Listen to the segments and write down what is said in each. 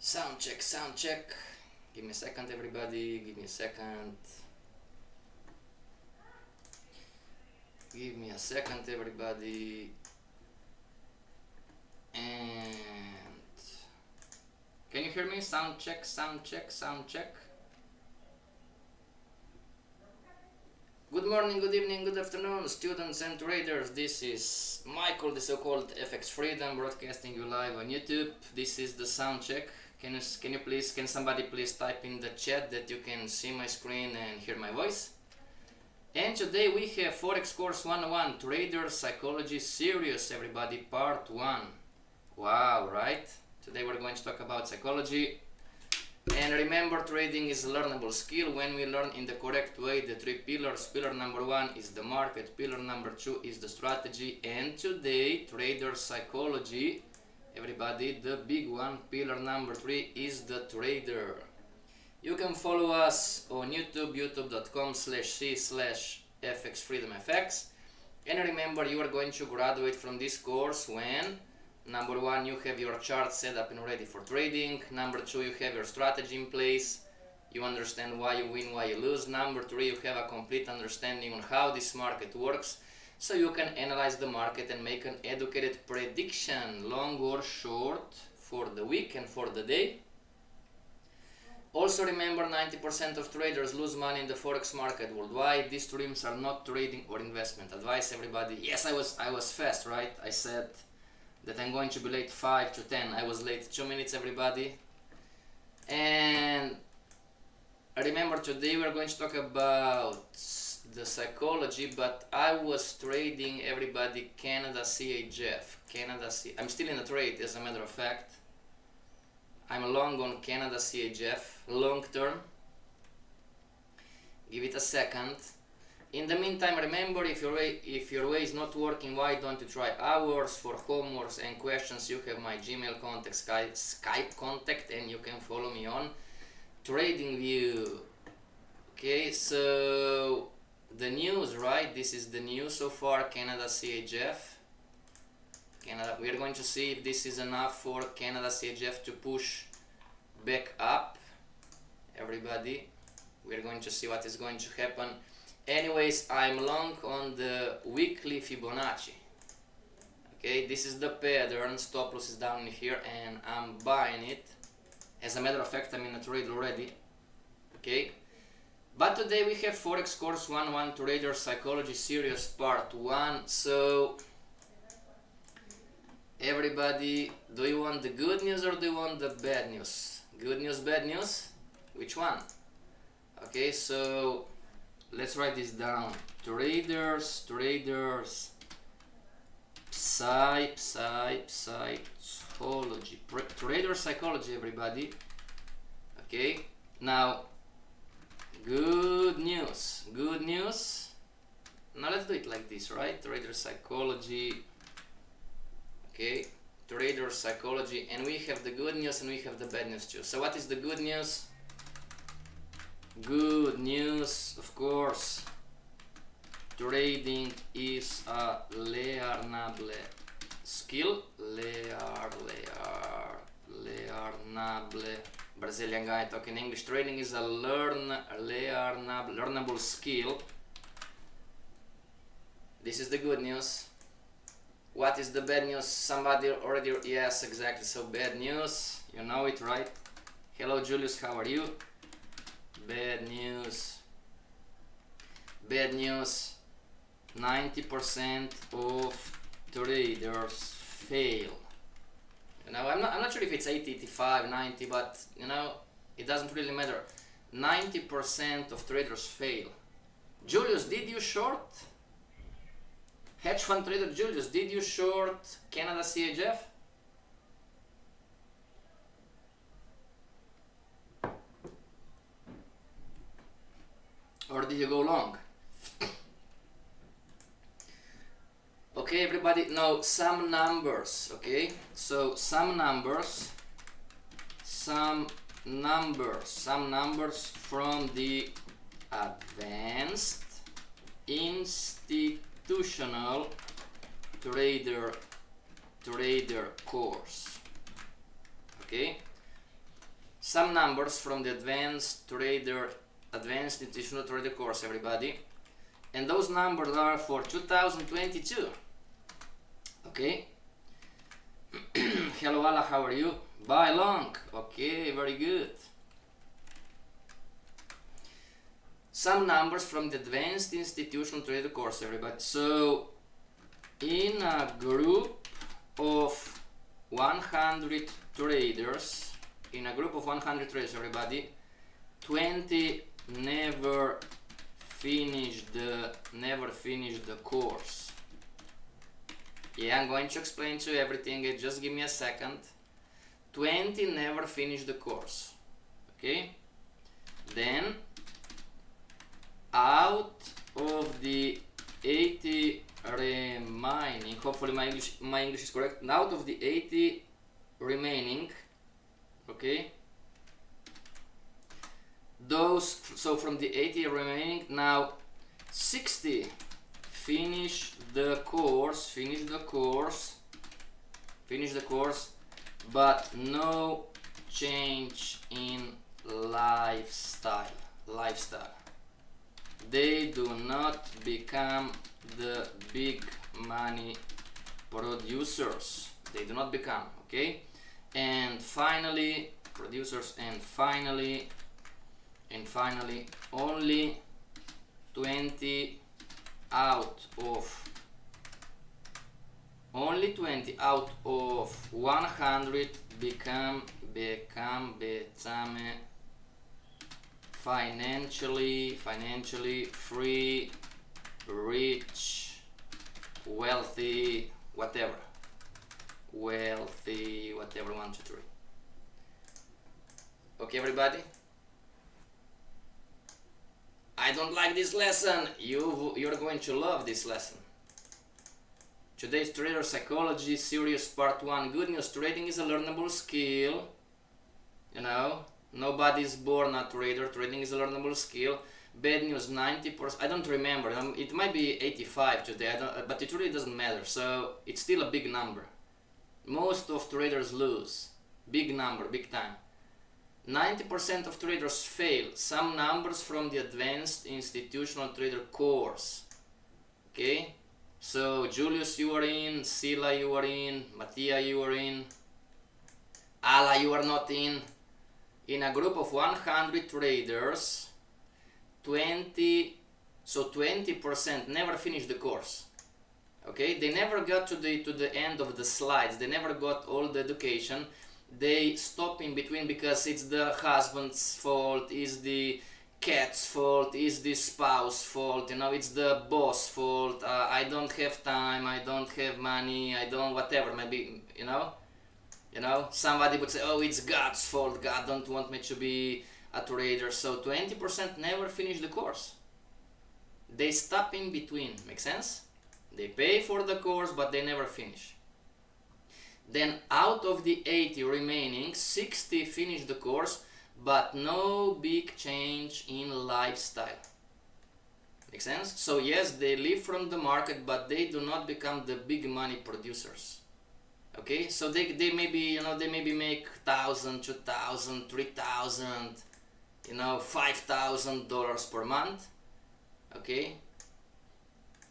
Sound check, sound check. Give me a second, everybody. Give me a second. Give me a second, everybody. And can you hear me? Sound check, sound check, sound check. Good morning, good evening, good afternoon, students and traders. This is Michael, the so-called FXFreedom, broadcasting you live on YouTube. This is the sound check. Can somebody please type in the chat that you can see my screen and hear my voice? And today we have Forex course 101, Trader Psychology Series, everybody, part 1. Wow, right? Today we're going to talk about psychology. And remember, trading is a learnable skill. When we learn in the correct way the 3 pillars, pillar number 1 is the market, pillar number 2 is the strategy, and today, trader psychology, everybody, the big one, pillar number 3 is the trader. You can follow us on YouTube, youtube.com/c/FXFreedomFX. And remember, you are going to graduate from this course when number 1, you have your chart set up and ready for trading. Number 2, you have your strategy in place. You understand why you win, why you lose. Number 3, you have a complete understanding on how this market works, so you can analyze the market and make an educated prediction, long or short, for the week and for the day. Also remember, 90% of traders lose money in the Forex market worldwide. These streams are not trading or investment advice, everybody. Yes, I was fast, right? I said that I'm going to be late 5 to 10. I was late 2 minutes, everybody. And remember, today we're going to talk about the psychology, but I was trading, everybody, Canada CADCHF. I'm still in the trade, as a matter of fact. I'm long on Canada CADCHF, long term. Give it a second. In the meantime, remember, if your way is not working, why don't you try ours? For homeworks and questions, you have my Gmail contact, Skype contact, and you can follow me on TradingView. Okay, so the news, right? This is the news so far, Canada CADCHF. We are going to see if this is enough for Canada CADCHF to push back up. Everybody, we are going to see what is going to happen. Anyways, I'm long on the weekly Fibonacci. Okay, this is the pattern, stop loss is down in here, and I'm buying it. As a matter of fact, I'm in a trade already. Okay, but today we have Forex course 101, Trader Psychology Series part 1. So everybody, do you want the good news or do you want the bad news? Good news, bad news? Which one? Okay, so let's write this down. Traders, psychology. Trader psychology, everybody. Okay, now good news. Now let's do it like this, right? Trader psychology. Okay, trader psychology, and we have the good news and we have the bad news too. So what is the good news? Good news, of course, trading is a learnable skill. Learnable. Brazilian guy talking English. Trading is a learnable skill. This is the good news. What is the bad news? Somebody already, yes, exactly. So bad news, you know it, right? Hello Julius, how are you? Bad news. 90% of traders fail. You know, I'm not sure if it's 80, 85, 90, but you know, it doesn't really matter. 90% of traders fail. Julius, did you short? Hedge fund trader Julius, did you short Canada CADCHF? Or did you go long? Okay, everybody, now some numbers, okay? So some numbers from the advanced institutional trader course. Okay, some numbers from the advanced institutional trader course, everybody, and those numbers are for 2022. Okay. Hello Allah, how are you? Bye long. Okay, very good. Some numbers from the advanced institutional trader course, everybody. So in a group of 100 traders, everybody, 20 never finished the course. Yeah, I'm going to explain to you everything. Just give me a second. 20 never finished the course. Okay. Then out of the 80 remaining, hopefully my English is correct. Out of the 80 remaining, okay, so from the 80 remaining, now 60 finish the course, but no change in lifestyle. They do not become the big money producers. They do not become, okay? And finally, producers, and finally, only 20 out of 100 become financially free, rich, wealthy, whatever 1, 2, 3. Okay, everybody? I don't like this lesson. You're going to love this lesson. Today's Trader Psychology Series Part 1. Good news, trading is a learnable skill. You know, nobody's born a trader. Trading is a learnable skill. Bad news, 90%. I don't remember. It might be 85 today, but it really doesn't matter. So it's still a big number. Most of traders lose. Big number, big time. 90% of traders fail. Some numbers from the Advanced Institutional Trader course. Okay? So Julius, you are in. Sila, you are in. Mattia, you are in. Ala, you are not in. In a group of 100 traders, 20% never finish the course. Okay? They never got to the end of the slides. They never got all the education. They stop in between because it's the husband's fault, is the cat's fault, is the spouse's fault, you know, it's the boss fault, I don't have time, I don't have money, I don't, whatever, maybe, you know, somebody would say, oh, it's God's fault, God don't want me to be a trader. So 20% never finish the course. They stop in between, make sense? They pay for the course, but they never finish. Then out of the 80 remaining, 60 finish the course, but no big change in lifestyle. Make sense? So yes, they live from the market, but they do not become the big money producers. Okay? So they maybe, you know, they maybe make $1,000, $2,000, $3,000, you know, $5,000 per month. Okay?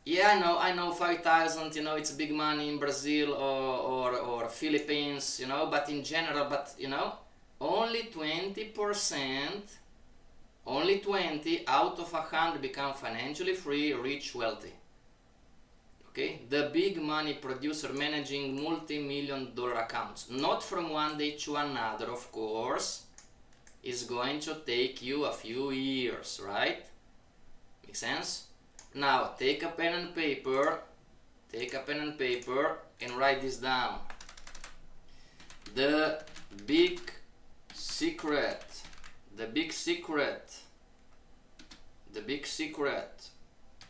Yeah, I know 5,000, you know, it's big money in Brazil or Philippines, you know, but in general, you know, only 20 out of 100 become financially free, rich, wealthy. Okay, the big money producer managing multi-million-dollar accounts, not from one day to another, of course, is going to take you a few years, right? Make sense? Now, take a pen and paper, and write this down. The big secret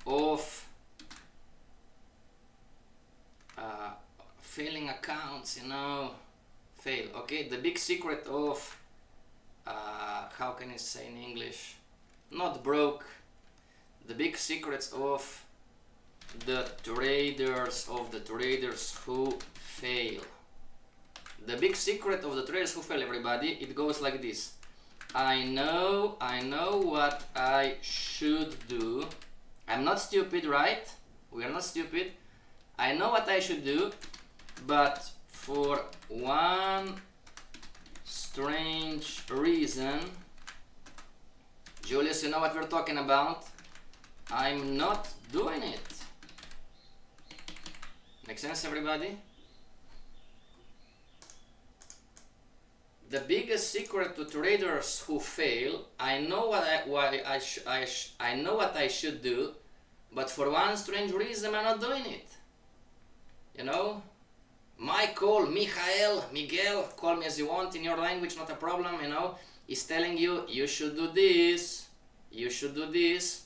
of failing accounts, you know, okay? The big secret of, how can I say in English? Not broke. The big secrets of the traders who fail. The big secret of the traders who fail, everybody, it goes like this. I know what I should do. I'm not stupid, right? We are not stupid. I know what I should do, but for one strange reason, Julius, you know what we're talking about? I'm not doing it. Make sense, everybody? The biggest secret to traders who fail, I know what I know what I should do, but for one strange reason I'm not doing it. You know? Michael, Michael, Miguel, call me as you want in your language, not a problem, you know, is telling you, you should do this, you should do this.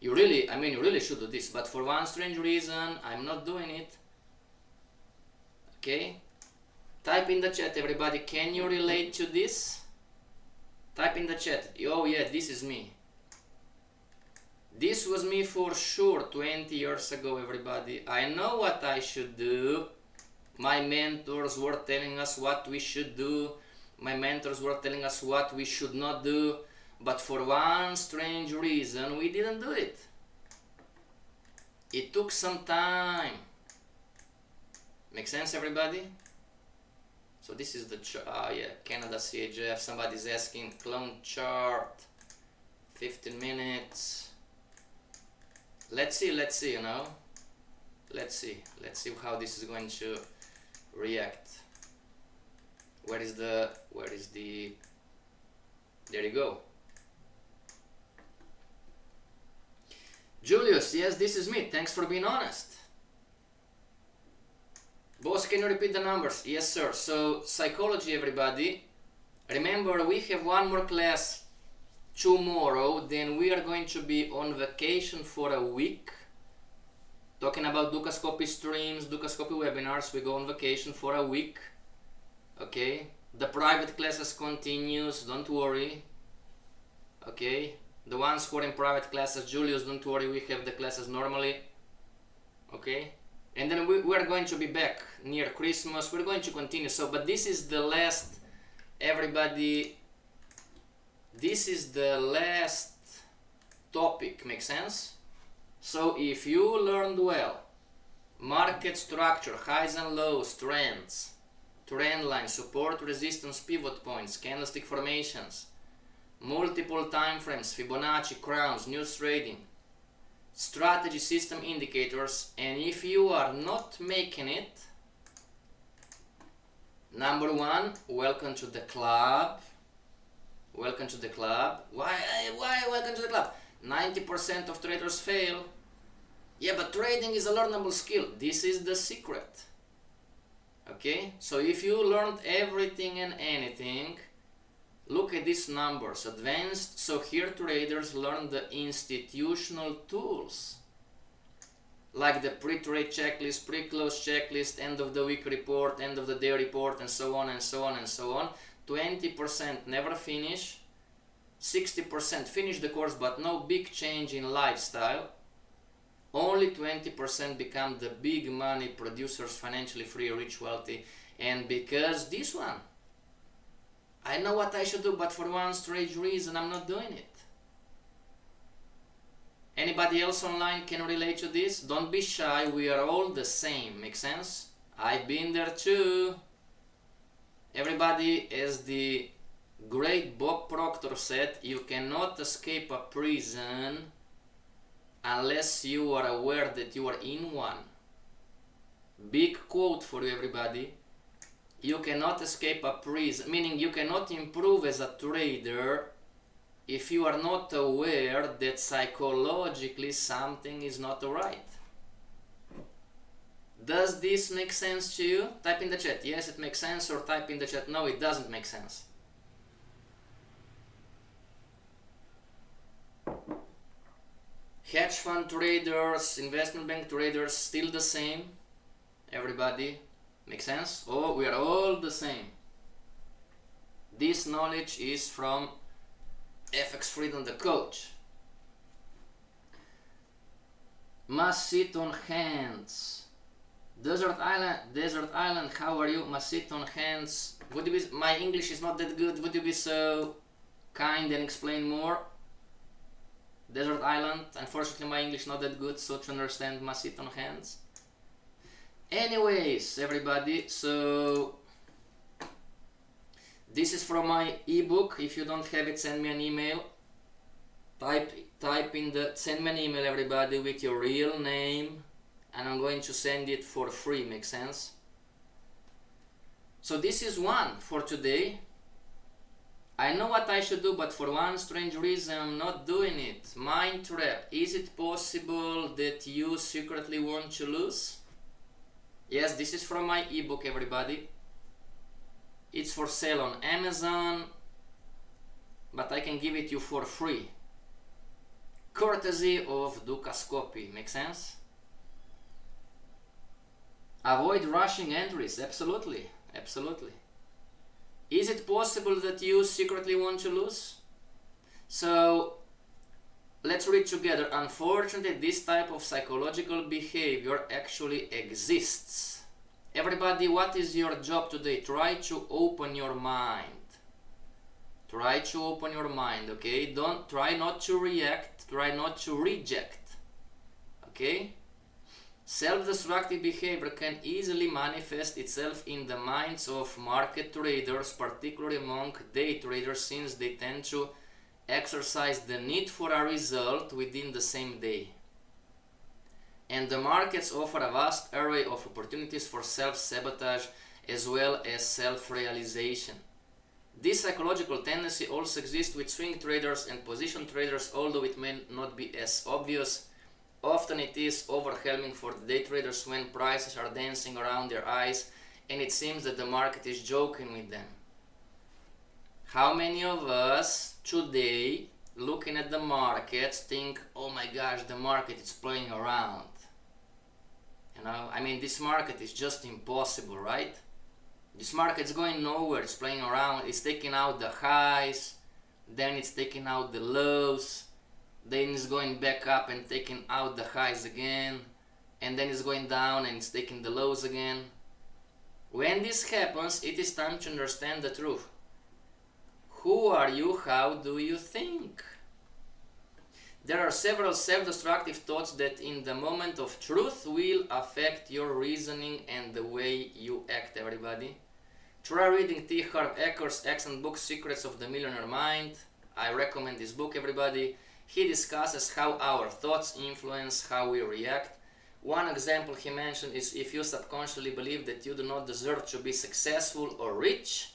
You really should do this, but for one strange reason, I'm not doing it. Okay? Type in the chat, everybody, can you relate to this? Type in the chat, oh yeah, this is me. This was me for sure 20 years ago, everybody. I know what I should do. My mentors were telling us what we should do. My mentors were telling us what we should not do. But for one strange reason, we didn't do it. It took some time. Make sense, everybody? So this is the chart. Yeah, Canada CADCHF. Somebody's asking clone chart. 15 minutes. Let's see, you know. Let's see how this is going to react. Where is the, there you go. Julius, yes, this is me. Thanks for being honest. Boss, can you repeat the numbers? Yes, sir. So, psychology, everybody. Remember, we have one more class tomorrow. Then we are going to be on vacation for a week. Talking about Dukascopy streams, Dukascopy webinars. We go on vacation for a week. Okay. The private classes continues. Don't worry. Okay. The ones who are in private classes, Julius, don't worry, we have the classes normally. Okay? And then we are going to be back near Christmas. We're going to continue. So, but this is the last, everybody, this is the last topic. Make sense? So, if you learned well, market structure, highs and lows, trends, trend lines, support, resistance, pivot points, candlestick formations, multiple time frames, Fibonacci, crowns, news trading, strategy, system indicators, and if you are not making it, number one, welcome to the club. Welcome to the club. Why welcome to the club? 90% of traders fail. Yeah, but trading is a learnable skill. This is the secret. Okay, so if you learned everything and anything, look at these numbers, advanced. So here traders learn the institutional tools like the pre-trade checklist, pre-close checklist, end of the week report, end of the day report, and so on and so on and so on. 20% never finish, 60% finish the course but no big change in lifestyle. Only 20% become the big money producers, financially free, rich, wealthy. And because this one, I know what I should do, but for one strange reason I'm not doing it. Anybody else online can relate to this? Don't be shy, we are all the same. Make sense? I've been there too. Everybody, as the great Bob Proctor said, you cannot escape a prison unless you are aware that you are in one. Big quote for you, everybody. You cannot escape a prison, meaning you cannot improve as a trader if you are not aware that psychologically something is not right. Does this make sense to you? Type in the chat, yes it makes sense, or type in the chat, no it doesn't make sense. Hedge fund traders, investment bank traders, still the same. Everybody, make sense? Oh, we are all the same. This knowledge is from FXFreedom, the coach. Must sit on hands. Desert Island, how are you? Must sit on hands. Would you be, my English is not that good. Would you be so kind and explain more? Desert Island. Unfortunately, my English not that good, so to understand must sit on hands. Anyways, everybody, so this is from my ebook. If you don't have it, send me an email. Send me an email, everybody, with your real name, and I'm going to send it for free. Makes sense? So this is one for today. I know what I should do, but for one strange reason I'm not doing it. Mind trap. Is it possible that you secretly want to lose? Yes, this is from my ebook, everybody. It's for sale on Amazon, but I can give it you for free. Courtesy of Dukascopy. Make sense? Avoid rushing entries. Absolutely. Absolutely. Is it possible that you secretly want to lose? So let's read together. Unfortunately, this type of psychological behavior actually exists. Everybody, what is your job today? Try to open your mind. Try to open your mind, okay? Don't try not to react, try not to reject. Okay? Self-destructive behavior can easily manifest itself in the minds of market traders, particularly among day traders, since they tend to exercise the need for a result within the same day. And the markets offer a vast array of opportunities for self-sabotage as well as self-realization. This psychological tendency also exists with swing traders and position traders, although it may not be as obvious. Often it is overwhelming for the day traders when prices are dancing around their eyes and it seems that the market is joking with them. How many of us today, looking at the markets, think, oh my gosh, the market is playing around? You know, I mean, this market is just impossible, right? This market is going nowhere, it's playing around, it's taking out the highs, then it's taking out the lows, then it's going back up and taking out the highs again, and then it's going down and it's taking the lows again. When this happens, it is time to understand the truth. Who are you? How do you think? There are several self-destructive thoughts that in the moment of truth will affect your reasoning and the way you act, everybody. Try reading T. Harv Eker's excellent book, Secrets of the Millionaire Mind. I recommend this book, everybody. He discusses how our thoughts influence how we react. One example he mentioned is if you subconsciously believe that you do not deserve to be successful or rich,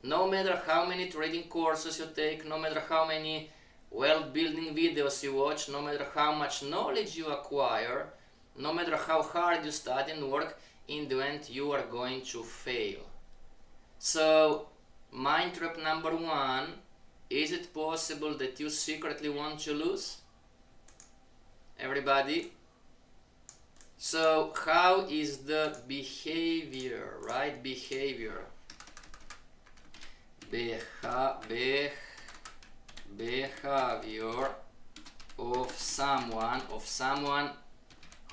no matter how many trading courses you take, no matter how many wealth building videos you watch, no matter how much knowledge you acquire, no matter how hard you study and work, in the end you are going to fail. So, mind trap number one, is it possible that you secretly want to lose? Everybody? So, how is the behavior, right? Behavior. Behavior of someone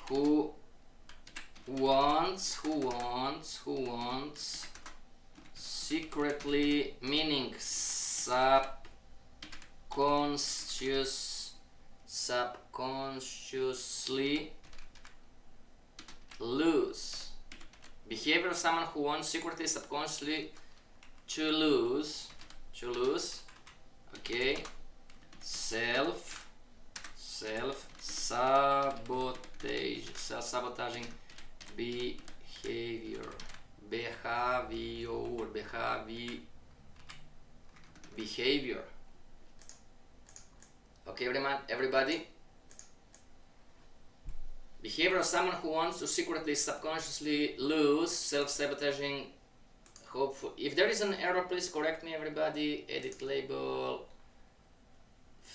who wants secretly, meaning subconsciously lose. Behavior of someone who wants secretly, subconsciously to lose. Okay. Self-sabotaging behavior. Okay, everybody. Behavior of someone who wants to secretly, subconsciously lose, self-sabotaging. Hopeful. If there is an error, please correct me, everybody. Edit label.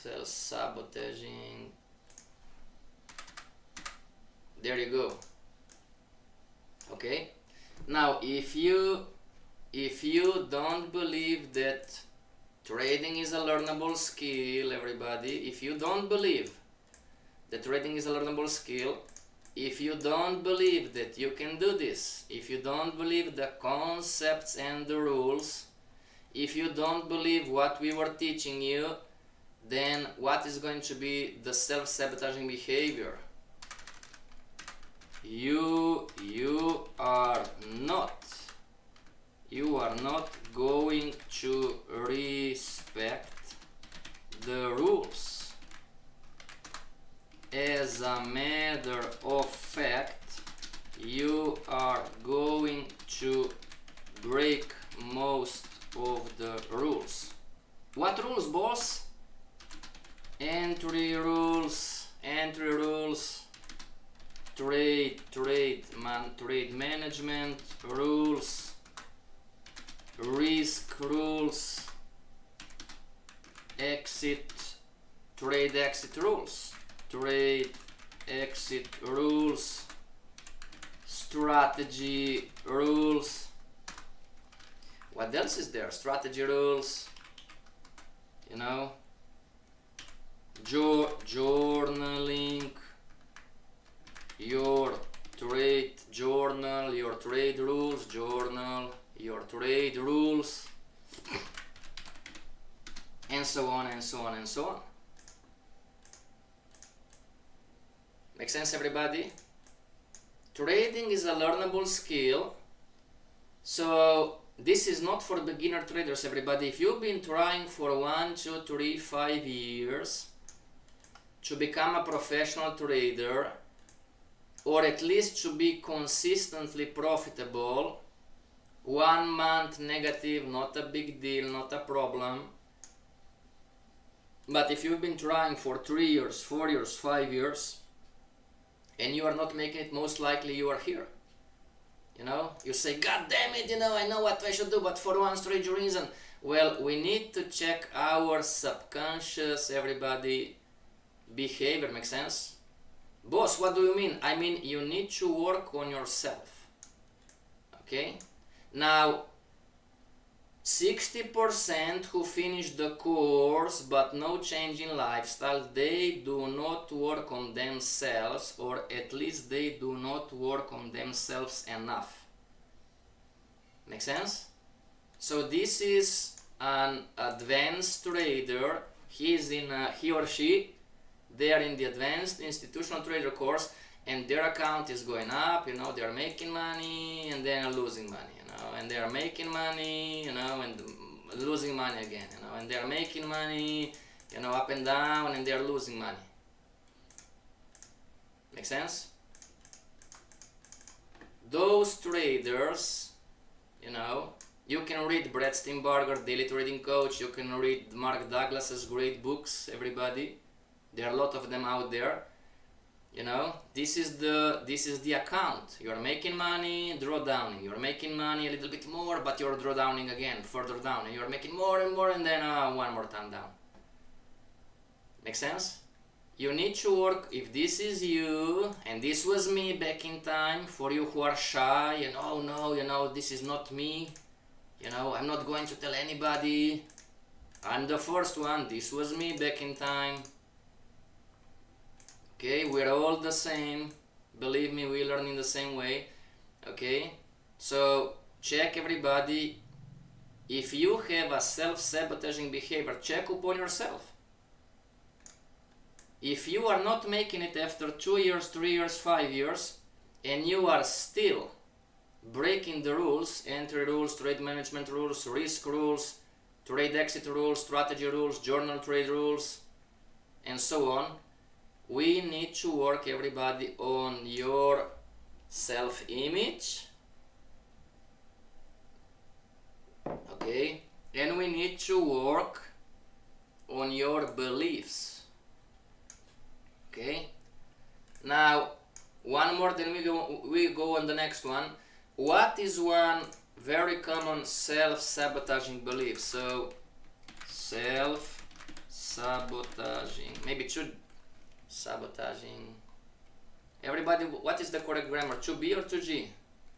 Self-sabotaging. There you go. Okay. Now, if you don't believe that trading is a learnable skill, everybody, if you don't believe that trading is a learnable skill, if you don't believe that you can do this, if you don't believe the concepts and the rules, if you don't believe what we were teaching you, then what is going to be the self-sabotaging behavior? You are not going to respect the rules. As a matter of fact, you are going to break most of the rules. What rules, boss? Entry rules, trade management rules, risk rules, trade exit rules, strategy rules. What else is there? Strategy rules, you know, journaling your trade, journal your trade rules, journal your trade rules, and so on and so on and so on. Make sense, everybody? Trading is a learnable skill, so this is not for beginner traders, everybody. If you've been trying for 1, 2, 3, 5 years to become a professional trader, or at least to be consistently profitable, 1 month negative, not a big deal, not a problem. But if you've been trying for 3 years, 4 years, 5 years, and you are not making it, most likely you are here. You know, you say, God damn it, you know, I know what I should do, but for one strange reason. Well, we need to check our subconscious, everybody, behavior. Makes sense? Boss, what do you mean? I mean, you need to work on yourself. Okay? Now, 60% who finish the course but no change in lifestyle, they do not work on themselves, or at least they do not work on themselves enough. Make sense? So this is an advanced trader. He or she, they are in the advanced institutional trader course, and their account is going up, you know, they're making money and then losing money, you know, and they're making money, you know, and losing money again, you know, and they're making money, you know, up and down, and they're losing money. Make sense? Those traders, you know, you can read Brett Steenbarger, Daily Trading Coach, you can read Mark Douglas's great books, everybody. There are a lot of them out there. You know, this is the account. You're making money, drawdowning. You're making money a little bit more, but you're drawdowning again, further down, and you're making more and more, and then one more time down. Make sense? You need to work. If this is you, and this was me back in time, for you who are shy and oh no, you know, this is not me, you know, I'm not going to tell anybody, I'm the first one, this was me back in time. Okay, we're all the same, believe me, we learn in the same way. Okay, so check, everybody. If you have a self-sabotaging behavior, check upon yourself. If you are not making it after 2 years, 3 years, 5 years, and you are still breaking the rules, entry rules, trade management rules, risk rules, trade exit rules, strategy rules, journal trade rules, and so on, we need to work, everybody, on your self-image, okay, and we need to work on your beliefs, okay. Now, one more, then we go on the next one. What is one very common self-sabotaging belief? So, self-sabotaging, maybe it should sabotaging. Everybody, what is the correct grammar? 2B or 2G?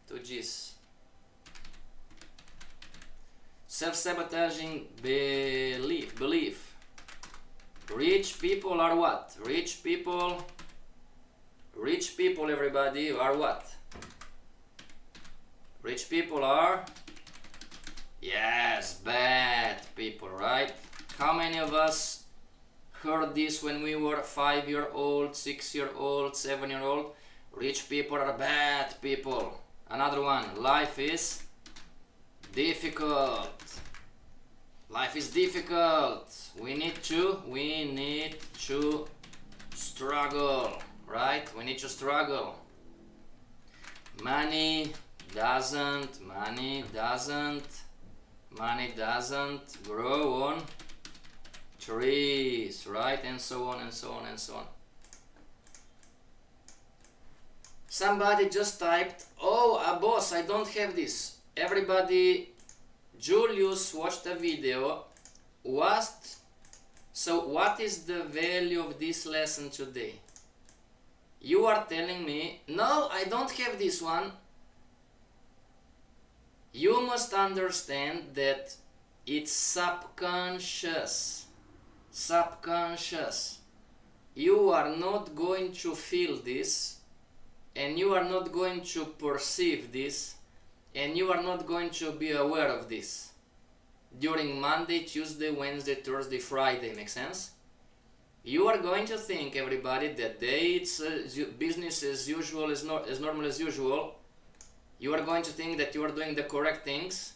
2Gs. Self-sabotaging belief. Rich people are what? Rich people, everybody, are what? Rich people are Yes, bad people, right? How many of us heard this when we were 5-year-old, 6-year-old, 7-year-old? Rich people are bad people. Another one, life is difficult. Life is difficult. We need to struggle, right? We need to struggle. Money doesn't grow on trees, right? And so on and so on and so on. Somebody just typed, oh, boss, I don't have this. Everybody, Julius watched a video. What is the value of this lesson today? You are telling me, no, I don't have this one. You must understand that it's subconscious. You are not going to feel this, and you are not going to perceive this, and you are not going to be aware of this during Monday, Tuesday, Wednesday, Thursday, Friday. Make sense? You are going to think, everybody, that day it's business as usual, as normal as usual. You are going to think that you are doing the correct things,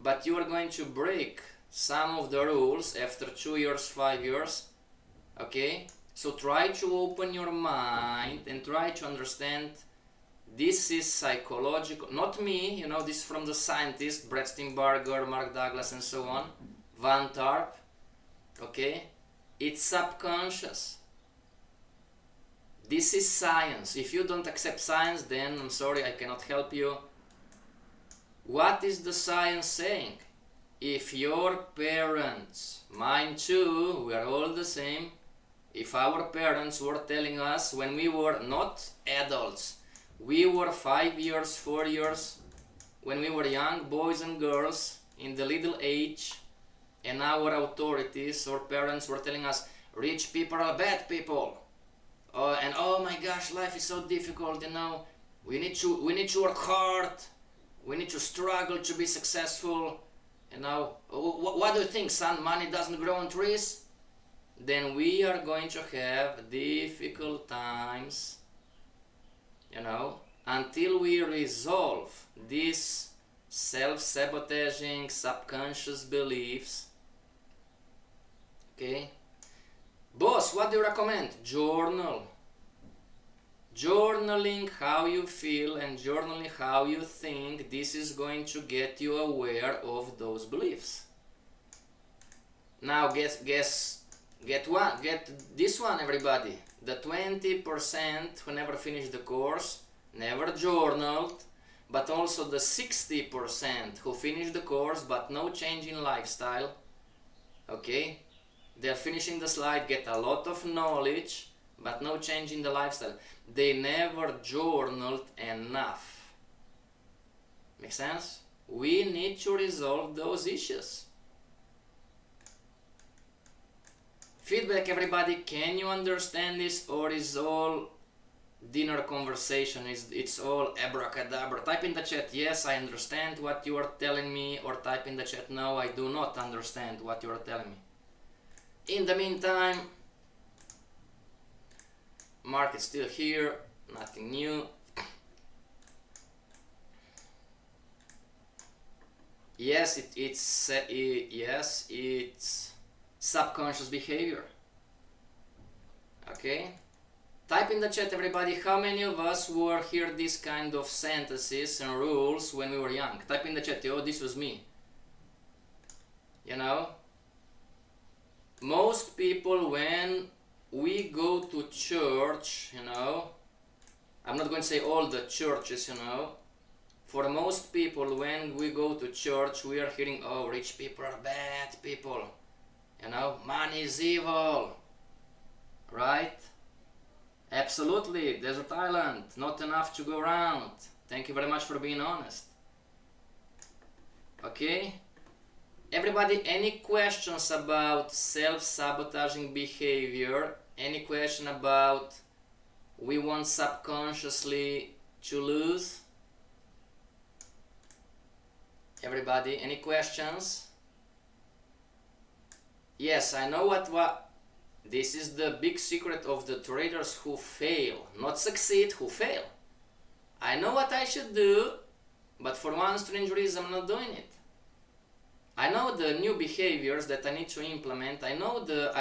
but you are going to break some of the rules after 2 years, 5 years. Okay? So try to open your mind and try to understand this is psychological, not me, you know, this is from the scientists, Brett Steenbarger, Mark Douglas and so on, Van Tarp, okay? It's subconscious. This is science. If you don't accept science, then I'm sorry, I cannot help you. What is the science saying? If your parents, mine too, we are all the same, if our parents were telling us when we were not adults, we were 5 years, 4 years, when we were young boys and girls in the little age, and our authorities or parents were telling us, rich people are bad people. And oh my gosh, life is so difficult, you know, we need to work hard, we need to struggle to be successful, you know, what do you think, son, money doesn't grow on trees? Then we are going to have difficult times, you know, until we resolve these self-sabotaging subconscious beliefs. Okay? Boss, what do you recommend? Journal. Journaling how you feel and journaling how you think, this is going to get you aware of those beliefs. Now get this one, everybody. The 20% who never finished the course, never journaled, but also the 60% who finished the course but no change in lifestyle. Okay? They're finishing the slide, get a lot of knowledge, but no change in the lifestyle. They never journaled enough. Make sense? We need to resolve those issues. Feedback, everybody. Can you understand this, or is all dinner conversation? It's all abracadabra? Type in the chat, yes, I understand what you are telling me, or type in the chat, no, I do not understand what you are telling me. In the meantime, market's still here, nothing new. Yes, it's subconscious behavior. Okay? Type in the chat, everybody, how many of us were hear these kind of sentences and rules when we were young? Type in the chat, oh, this was me. You know? Most people, when we go to church, you know, I'm not going to say all the churches, you know, for most people, when we go to church, we are hearing, oh, rich people are bad people, you know, money is evil, right? Absolutely, Desert Island, not enough to go around. Thank you very much for being honest. Okay? Everybody, any questions about self-sabotaging behavior? Any question about we want subconsciously to lose? Everybody, any questions? Yes, I know what this is the big secret of the traders who fail, not succeed, who fail. I know what I should do, but for one strange reason I'm not doing it. I know the new behaviors that I need to implement. I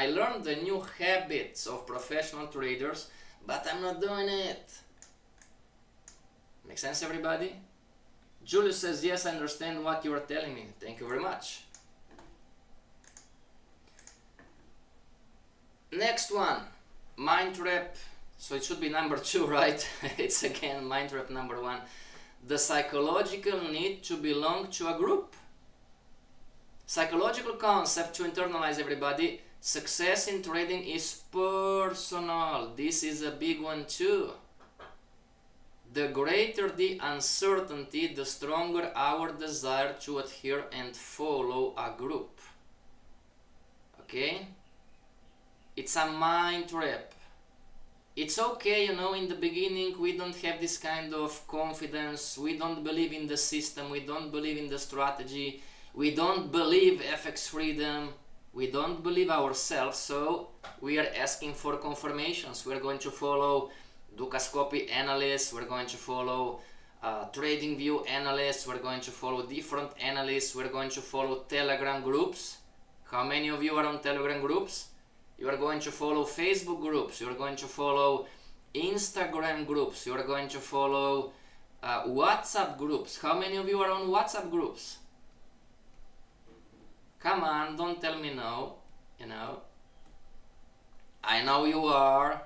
learned the new habits of professional traders, but I'm not doing it. Make sense, everybody? Julius says, yes, I understand what you are telling me. Thank you very much. Next one, mind trap. So it should be number 2, right? It's again mind trap number 1. The psychological need to belong to a group. Psychological concept to internalize, everybody. Success in trading is personal. This is a big one too. The greater the uncertainty, the stronger our desire to adhere and follow a group. Okay? It's a mind trap. It's okay, you know, in the beginning we don't have this kind of confidence, we don't believe in the system, we don't believe in the strategy, we don't believe FXFreedom, we don't believe ourselves, so we are asking for confirmations. We're going to follow Dukascopy analysts, we're going to follow TradingView analysts, we're going to follow different analysts, we're going to follow Telegram groups. How many of you are on Telegram groups? You are going to follow Facebook groups, you are going to follow Instagram groups, you are going to follow WhatsApp groups. How many of you are on WhatsApp groups? Come on, don't tell me no, you know. I know you are,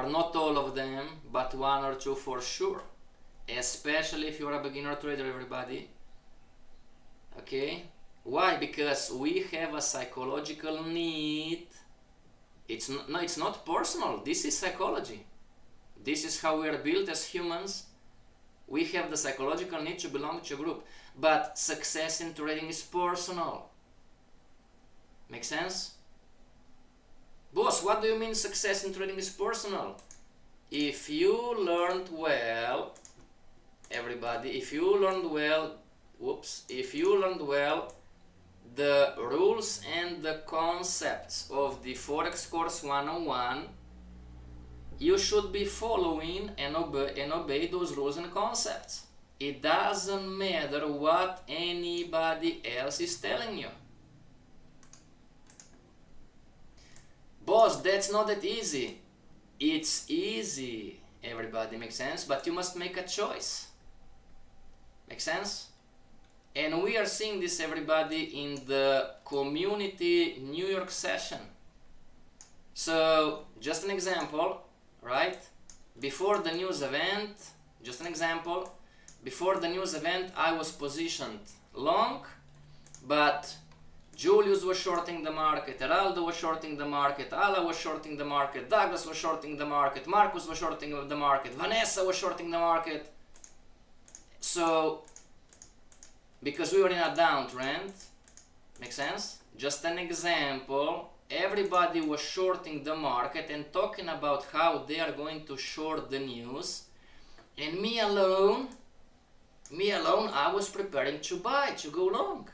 not all of them, but 1 or 2 for sure. Especially if you are a beginner trader, everybody. Okay? Why? Because we have a psychological need. It's not personal. This is psychology. This is how we are built as humans. We have the psychological need to belong to a group. But success in trading is personal. Make sense? Boss, what do you mean success in trading is personal? If you learned well, everybody, if you learned well the rules and the concepts of the Forex course 101, you should be following and obey those rules and concepts. It doesn't matter what anybody else is telling you. Boss, that's not that easy. It's easy, everybody, makes sense? But you must make a choice. Make sense? And we are seeing this, everybody, in the community New York session. So, just an example, right? Before the news event, just an example, before the news event I was positioned long, but Julius was shorting the market, Heraldo was shorting the market, Ala was shorting the market, Douglas was shorting the market, Marcus was shorting the market, Vanessa was shorting the market. So, because we were in a downtrend, make sense? Just an example, everybody was shorting the market and talking about how they are going to short the news, and me alone, I was preparing to buy, to go long.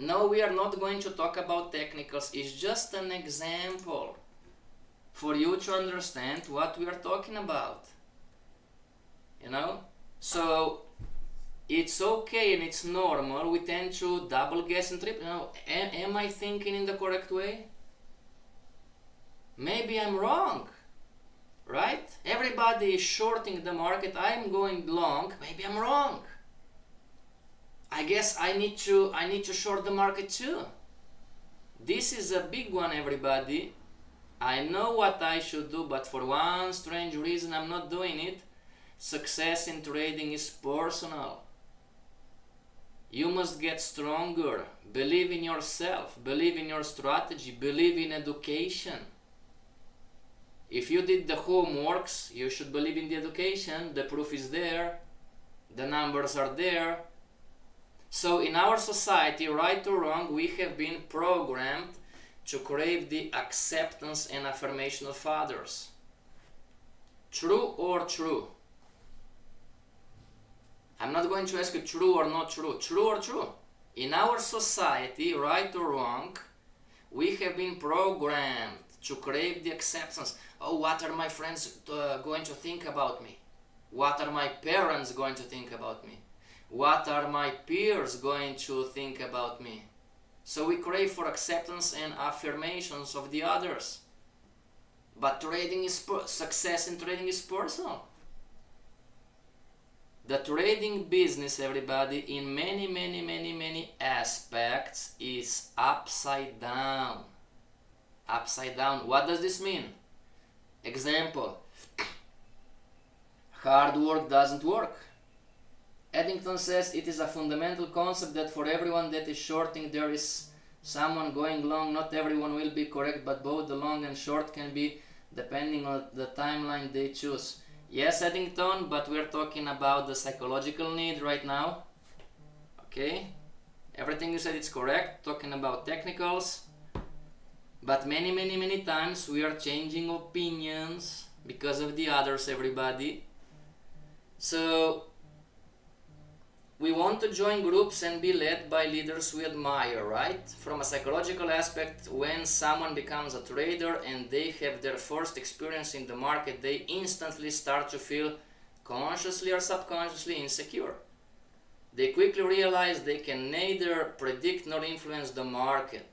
No, we are not going to talk about technicals. It's just an example for you to understand what we are talking about. You know? So, it's okay and it's normal. We tend to double guess and triple. You know, am I thinking in the correct way? Maybe I'm wrong. Right? Everybody is shorting the market. I'm going long. Maybe I'm wrong. I guess I need to short the market too. This is a big one, everybody. I know what I should do, but for one strange reason I'm not doing it. Success in trading is personal. You must get stronger. Believe in yourself. Believe in your strategy. Believe in education. If you did the homeworks, you should believe in the education. The proof is there. The numbers are there. So in our society, right or wrong, we have been programmed to crave the acceptance and affirmation of others. True or true? I'm not going to ask you true or not true. True or true? In our society, right or wrong, we have been programmed to crave the acceptance. Oh, what are my friends going to think about me? What are my parents going to think about me? What are my peers going to think about me? So we crave for acceptance and affirmations of the others. But success in trading is personal. The trading business, everybody, in many aspects is upside down. Upside down. What does this mean? Example. Hard work doesn't work. Eddington says it is a fundamental concept that for everyone that is shorting there is someone going long. Not everyone will be correct, but both the long and short can be depending on the timeline they choose. Yes, Eddington, but we're talking about the psychological need right now. Okay? Everything you said is correct, talking about technicals. But many times we are changing opinions because of the others, everybody. So we want to join groups and be led by leaders we admire, right? From a psychological aspect, when someone becomes a trader and they have their first experience in the market, they instantly start to feel consciously or subconsciously insecure. They quickly realize they can neither predict nor influence the market.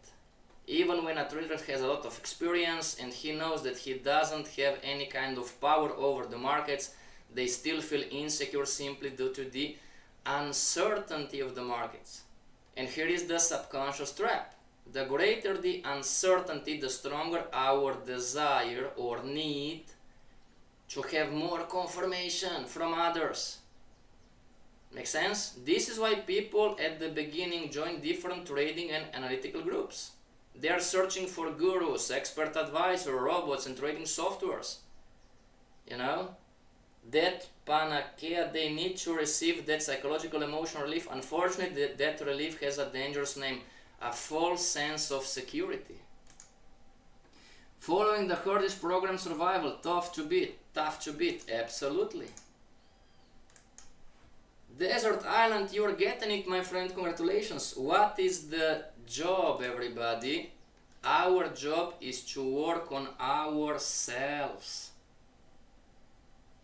Even when a trader has a lot of experience and he knows that he doesn't have any kind of power over the markets, they still feel insecure simply due to the uncertainty of the markets. And here is the subconscious trap. The greater the uncertainty, the stronger our desire or need to have more confirmation from others. Make sense? This is why people at the beginning join different trading and analytical groups. They are searching for gurus, expert advisor, robots and trading softwares. You know? That panacea, they need to receive that psychological emotional relief. Unfortunately, that relief has a dangerous name, a false sense of security. Following the hardest program survival, tough to beat, absolutely. Desert Island, you're getting it, my friend, congratulations. What is the job, everybody? Our job is to work on ourselves.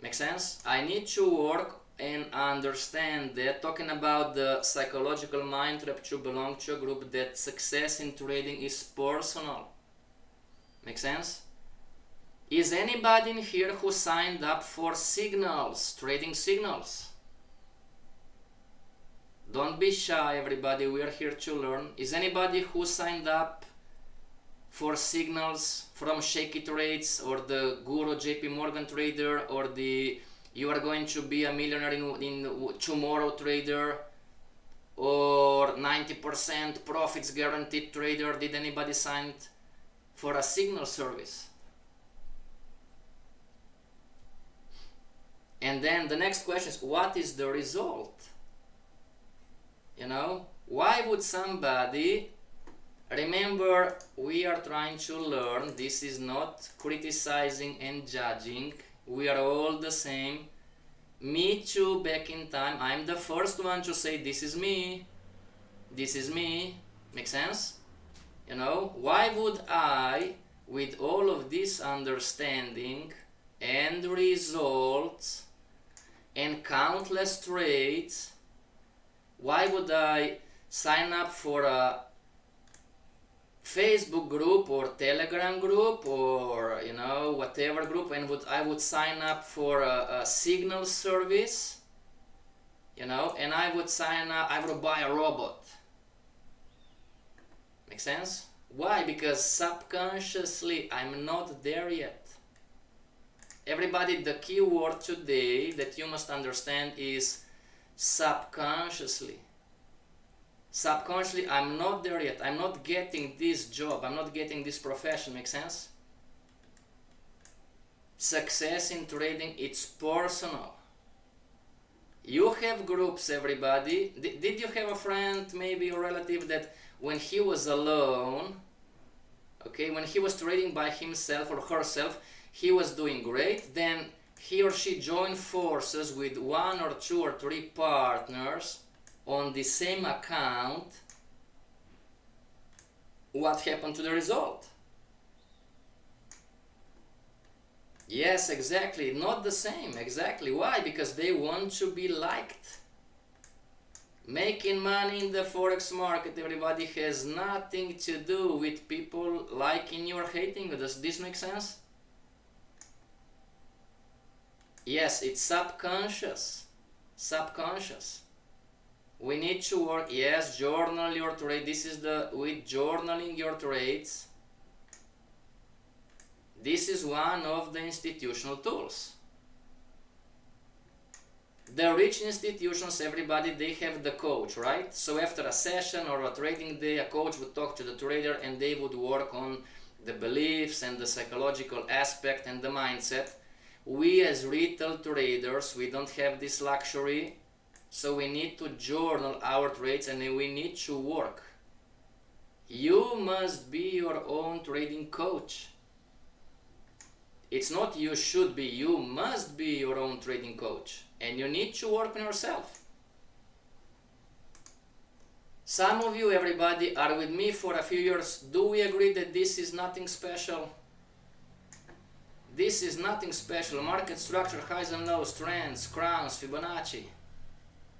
Make sense? I need to work and understand that, talking about the psychological mind trap, to belong to a group, that success in trading is personal. Make sense? Is anybody in here who signed up for signals, trading signals? Don't be shy, everybody, we are here to learn. Is anybody who signed up for signals from Shaky Trades or the Guru JP Morgan trader or the you are going to be a millionaire in tomorrow trader or 90% profits guaranteed trader? Did anybody sign for a signal service? And then the next question is, what is the result? You know, why would somebody... Remember, we are trying to learn. This is not criticizing and judging. We are all the same. Me too, back in time. I'm the first one to say, this is me. This is me. Make sense? You know, why would I, with all of this understanding and results and countless trades, why would I sign up for a Facebook group or Telegram group or, you know, whatever group, and I would sign up for a signal service, you know, and I would buy a robot? Make sense? Why? Because subconsciously I'm not there yet. Everybody, the key word today that you must understand is subconsciously. Subconsciously, I'm not there yet. I'm not getting this job. I'm not getting this profession. Make sense? Success in trading, it's personal. You have groups, everybody. Did you have a friend, maybe a relative, that when he was alone, okay, when he was trading by himself or herself, he was doing great, then he or she join forces with 1 or 2 or 3 partners on the same account, what happened to the result? Yes, exactly, not the same, exactly. Why? Because they want to be liked. Making money in the Forex market, everybody, has nothing to do with people liking you or hating you. Does this make sense? Yes, it's subconscious. Subconscious. We need to work, yes, journal your trade. This is with journaling your trades. This is one of the institutional tools. The rich institutions, everybody, they have the coach, right? So after a session or a trading day, a coach would talk to the trader and they would work on the beliefs and the psychological aspect and the mindset. We as retail traders, we don't have this luxury, so we need to journal our trades and we need to work. You must be your own trading coach. It's not you should be, you must be your own trading coach. And you need to work on yourself. Some of you, everybody, are with me for a few years. Do we agree that this is nothing special? This is nothing special. Market structure, highs and lows, trends, crowns, Fibonacci.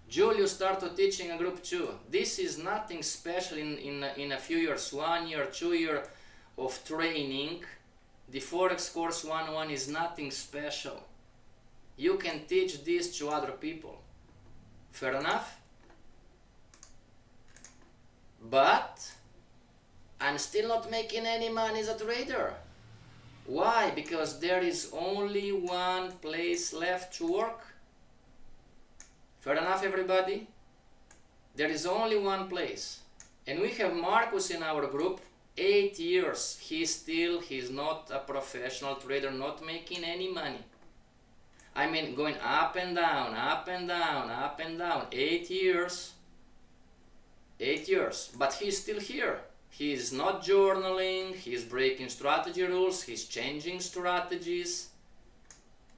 Julius started teaching a group 2. This is nothing special in a few years, 1 year, 2 years of training. The Forex course 101 is nothing special. You can teach this to other people. Fair enough? But I'm still not making any money as a trader. Why? Because there is only one place left to work. Fair enough, everybody? There is only one place. And we have Marcus in our group, 8 years. He's not a professional trader, not making any money. I mean, going up and down, up and down, up and down. 8 years. 8 years. But he's still here. He's not journaling, he's breaking strategy rules, he's changing strategies,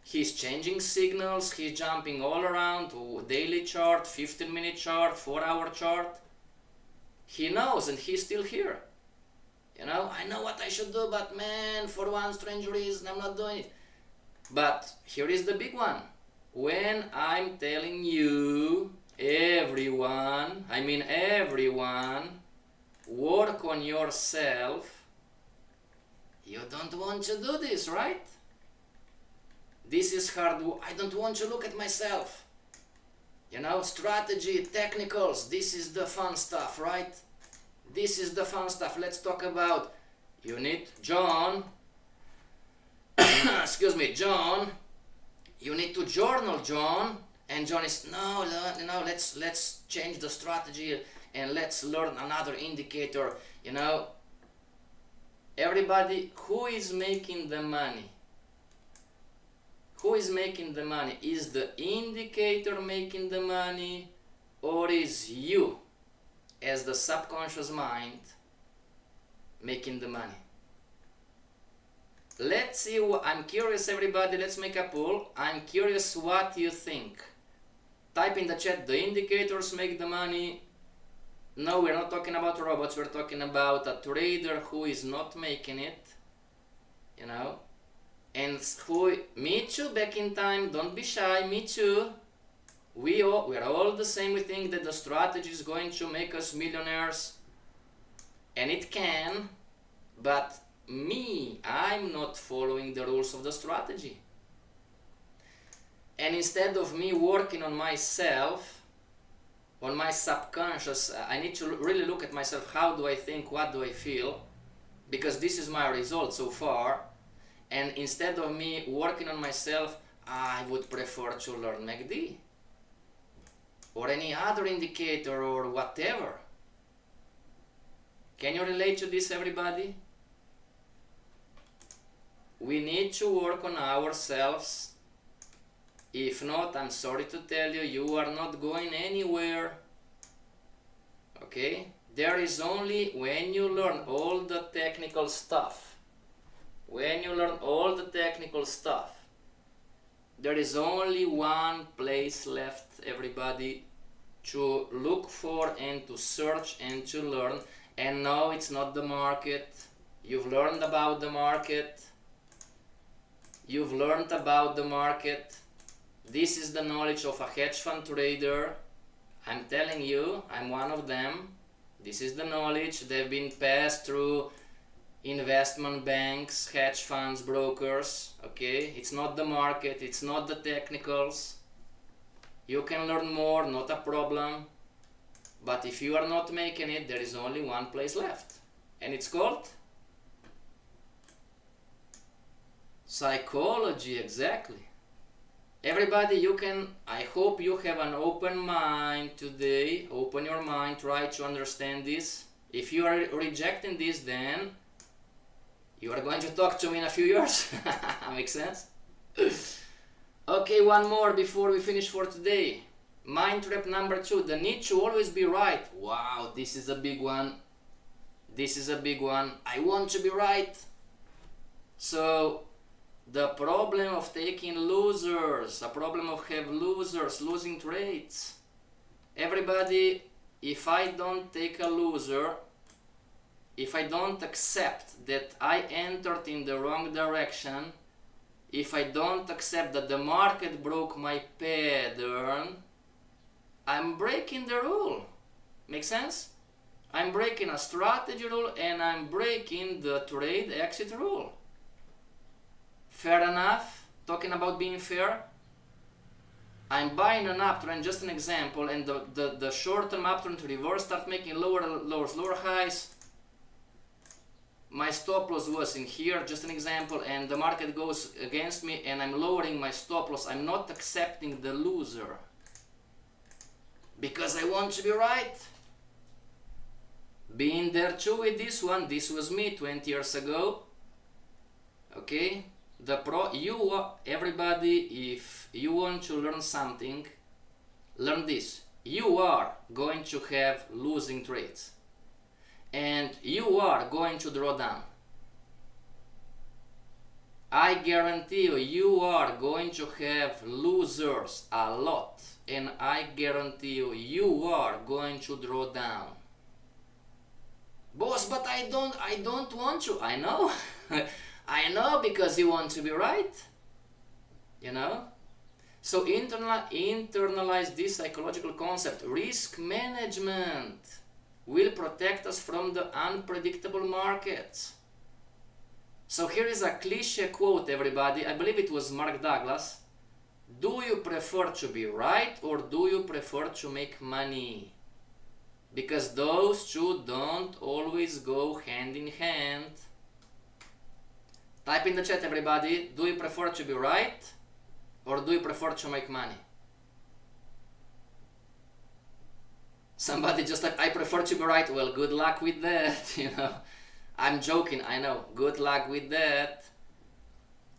he's changing signals, he's jumping all around to daily chart, 15-minute chart, 4-hour chart. He knows and he's still here. You know, I know what I should do, but man, for one strange reason, I'm not doing it. But here is the big one. When I'm telling you, everyone, work on yourself, you don't want to do this, right? This is hard. I don't want to look at myself. You know, strategy, technicals, this is the fun stuff, right? This is the fun stuff. Let's talk about unit. John, excuse me, John, you need to journal, John. And John is, no, let's change the strategy and let's learn another indicator. You know, everybody, who is making the money? Who is making the money? Is the indicator making the money, or is you as the subconscious mind making the money? Let's see. I'm curious, everybody. Let's make a poll. I'm curious what you think. Type in the chat, the indicators make the money. No, we're not talking about robots. We're talking about a trader who is not making it. You know. And who, me too, back in time. Don't be shy, me too. We are all the same. We think that the strategy is going to make us millionaires. And it can. But me, I'm not following the rules of the strategy. And instead of me working on myself, on my subconscious, I need to really look at myself. How do I think? What do I feel? Because this is my result so far. And instead of me working on myself, I would prefer to learn MACD or any other indicator or whatever. Can you relate to this, everybody? We need to work on ourselves. If not, I'm sorry to tell you, you are not going anywhere. Okay? There is only when you learn all the technical stuff. When you learn all the technical stuff, there is only one place left, everybody, to look for and to search and to learn. And no, it's not the market. You've learned about the market. You've learned about the market. This is the knowledge of a hedge fund trader. I'm telling you, I'm one of them. This is the knowledge. They've been passed through investment banks, hedge funds, brokers. Okay, it's not the market, it's not the technicals. You can learn more, not a problem. But if you are not making it, there is only one place left. And it's called psychology, exactly. Everybody, you can, I hope you have an open mind today. Open your mind, try to understand this. If you are rejecting this, then you are going to talk to me in a few years. Makes sense? Okay, one more before we finish for today. Mind trap number 2, the need to always be right. Wow, this is a big one. This is a big one. I want to be right. So, the problem of taking losers, a problem of have losers, losing trades. Everybody, if I don't take a loser, if I don't accept that I entered in the wrong direction, if I don't accept that the market broke my pattern, I'm breaking the rule. Make sense? I'm breaking a strategy rule and I'm breaking the trade exit rule. Fair enough? Talking about being fair? I'm buying an uptrend, just an example, and the short-term uptrend to reverse, start making lower lows, lower highs. My stop loss was in here, just an example, and the market goes against me and I'm lowering my stop loss. I'm not accepting the loser because I want to be right. Being there too with this one. This was me 20 years ago. Okay, everybody, if you want to learn something, learn this. You are going to have losing trades. And you are going to draw down. I guarantee you, you are going to have losers a lot. And I guarantee you, you are going to draw down. Boss, but I don't want to. I know. I know, because you want to be right. You know? So internalize this psychological concept. Risk management will protect us from the unpredictable markets. So here is a cliche quote, everybody. I believe it was Mark Douglas. Do you prefer to be right or do you prefer to make money? Because those two don't always go hand in hand. Type in the chat, everybody. Do you prefer to be right or do you prefer to make money? Somebody just like, I prefer to be right. Well, good luck with that, you know. I'm joking, I know. Good luck with that.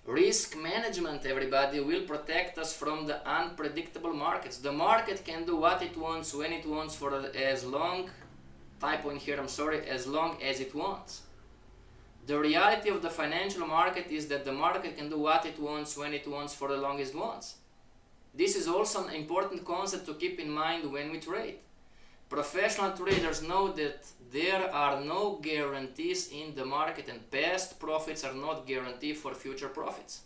Risk management, everybody, will protect us from the unpredictable markets. The market can do what it wants, when it wants, for as long, typo in here, I'm sorry, as long as it wants. The reality of the financial market is that the market can do what it wants, when it wants, for as long as it wants. This is also an important concept to keep in mind when we trade. Professional traders know that there are no guarantees in the market and past profits are not guaranteed for future profits.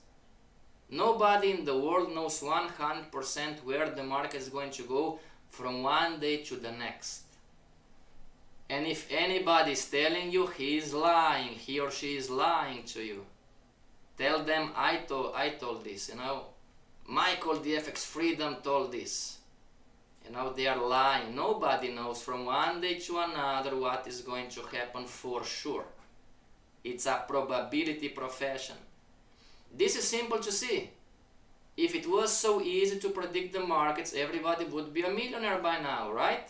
Nobody in the world knows 100% where the market is going to go from one day to the next. And if anybody is telling you, he is lying, he or she is lying to you. Tell them, I told this, you know. Michael the FXFreedom told this. You know, they are lying. Nobody knows from one day to another what is going to happen for sure. It's a probability profession. This is simple to see. If it was so easy to predict the markets, everybody would be a millionaire by now, right?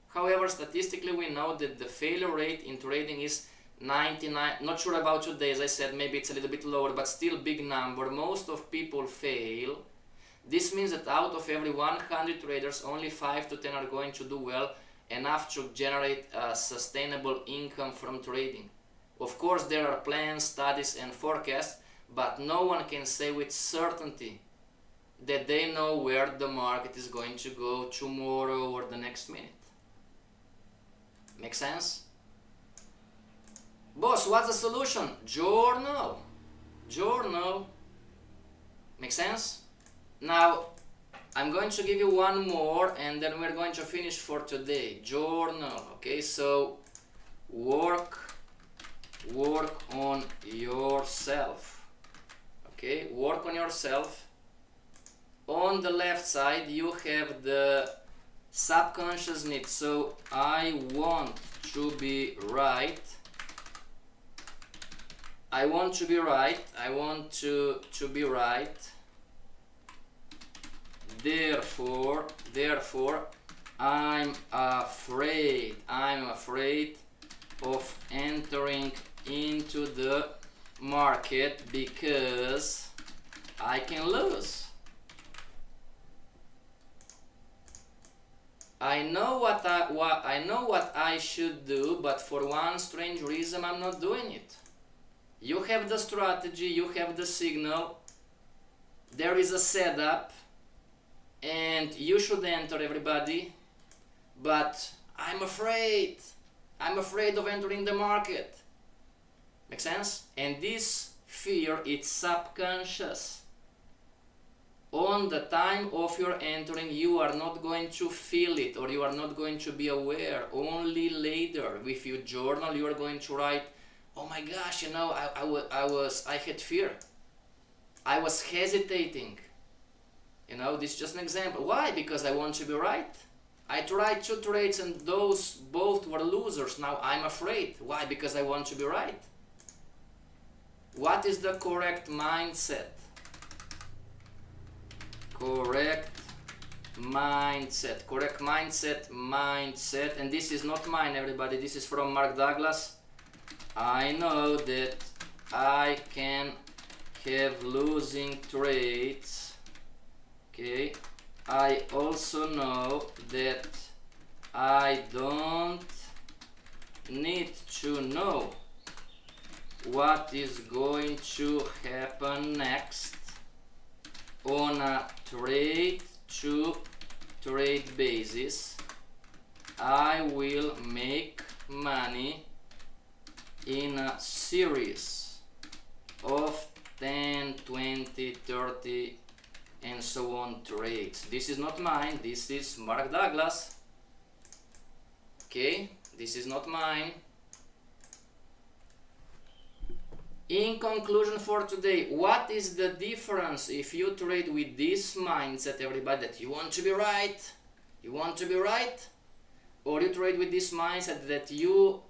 However, statistically we know that the failure rate in trading is 99, not sure about today, as I said, maybe it's a little bit lower, but still big number. Most of people fail. This means that out of every 100 traders, only 5 to 10 are going to do well, enough to generate a sustainable income from trading. Of course, there are plans, studies and forecasts, but no one can say with certainty. that they know where the market is going to go tomorrow or the next minute. Make sense? Boss, what's the solution? Journal. Journal. Make sense? Now, I'm going to give you one more and then we're going to finish for today. Journal. Okay, so work on yourself. Okay, work on yourself. On the left side you have the subconscious need. So I want to be right. I want to be right. I want to be right. Therefore, I'm afraid of entering into the market because I can lose. I know what I should do, but for one strange reason I'm not doing it. You have the strategy, you have the signal, there is a setup, and you should enter, everybody, but I'm afraid of entering the market. Make sense? And this fear, it's subconscious. On the time of your entering, you are not going to feel it, or you are not going to be aware. Only later, if you journal, you are going to write, oh my gosh, you know, I had fear. I was hesitating. You know, this is just an example. Why? Because I want to be right. I tried 2 trades and those both were losers. Now I'm afraid. Why? Because I want to be right. What is the correct mindset? Correct mindset. Correct mindset. And this is not mine, everybody. This is from Mark Douglas. I know that I can have losing trades. Okay. I also know that I don't need to know what is going to happen next on a trade to trade basis. I will make money in a series of 10, 20, 30 and so on trades. This is not mine, this is Mark Douglas. Okay, this is not mine. In conclusion for today, what is the difference if you trade with this mindset, everybody, that you want to be right, or you trade with this mindset that you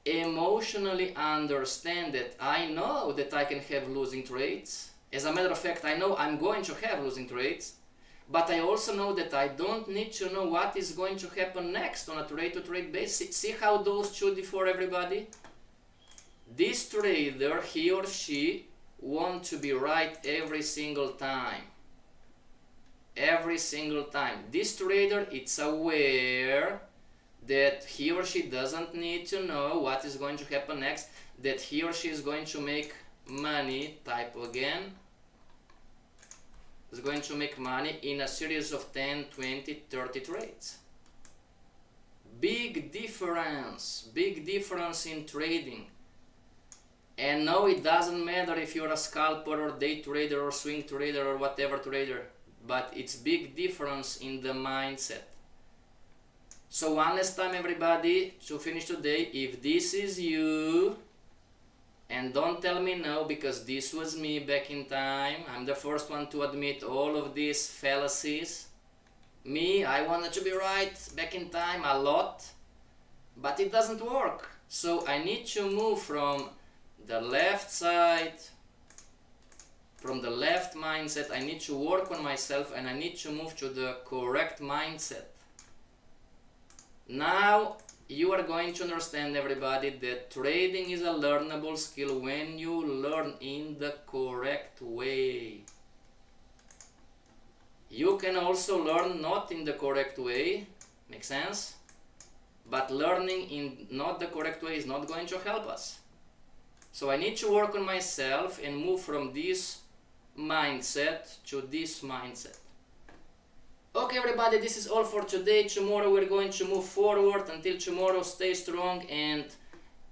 emotionally understand that I know that I can have losing trades. As a matter of fact, I know I'm going to have losing trades, but I also know that I don't need to know what is going to happen next on a trade-to-trade basis. See how those two differ, everybody? This trader, he or she, wants to be right every single time. Every single time. This trader, it's aware that he or she doesn't need to know what is going to happen next, that he or she is going to make money, type again, is going to make money in a series of 10, 20, 30 trades. Big difference in trading. And no, it doesn't matter if you're a scalper or day trader or swing trader or whatever trader, but it's big difference in the mindset. So one last time, everybody, to finish today, if this is you, and don't tell me no, because this was me back in time, I'm the first one to admit all of these fallacies. Me, I wanted to be right back in time a lot, but it doesn't work. So I need to move from the left side, from the left mindset. I need to work on myself and I need to move to the correct mindset. Now you are going to understand, everybody, that trading is a learnable skill when you learn in the correct way. You can also learn not in the correct way, make sense? But learning in not the correct way is not going to help us. So I need to work on myself and move from this mindset to this mindset. Okay everybody, this is all for today. Tomorrow we're going to move forward. Until tomorrow, stay strong and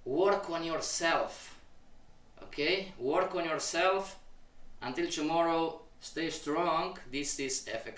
work on yourself. Okay, work on yourself. Until tomorrow, stay strong. This is FX.